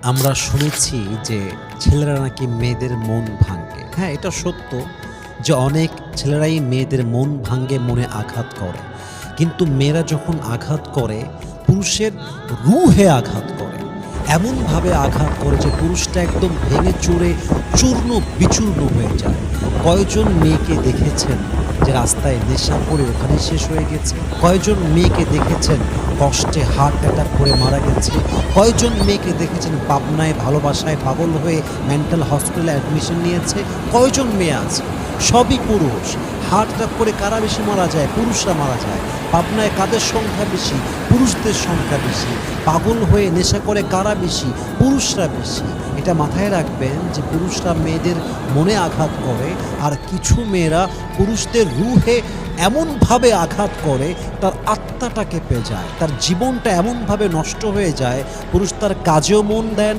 আমরা শুনেছি যে ছেলেরা নাকি মেয়েদের মন ভাঙে। হ্যাঁ, এটা সত্য যে অনেক ছেলেরাই মেয়েদের মন ভাঙ্গে, মনে আঘাত করে। কিন্তু মেয়েরা যখন আঘাত করে, পুরুষের রুহে আঘাত করে। এমনভাবে আঘাত করে যে পুরুষটা একদম ভেঙে চুরে চূর্ণ-বিচূর্ণ হয়ে যায়। কয়জন মেয়েকে দেখেছেন যে রাস্তায় নেশা করে ওখানে শেষ হয়ে গেছে? কয়জন মেয়েকে দেখেছেন কষ্টে হার্ট অ্যাটাক করে মারা গেছে? কয়জন মেয়েকে দেখেছেন পাবনায় ভালোবাসায় পাগল হয়ে মেন্টাল হসপিটালে অ্যাডমিশন নিয়েছে? কয়জন মেয়ে আছে? সবই পুরুষ। হার্ট অ্যাটাক করে কারা বেশি মারা যায়? পুরুষরা মারা যায়। পাবনায় কাদের সংখ্যা বেশি? পুরুষদের সংখ্যা বেশি। পাগল হয়ে নেশা করে কারা বেশি? পুরুষরা বেশি। এটা মাথায় রাখবেন যে পুরুষরা মেয়েদের মনে আঘাত করে, আর কিছু মেয়েরা পুরুষদের রুহে এমনভাবে আঘাত করে তার আত্মাটা কেঁপে যায়, তার জীবনটা এমনভাবে নষ্ট হয়ে যায়, পুরুষ তার কাজেও মন দেয় না।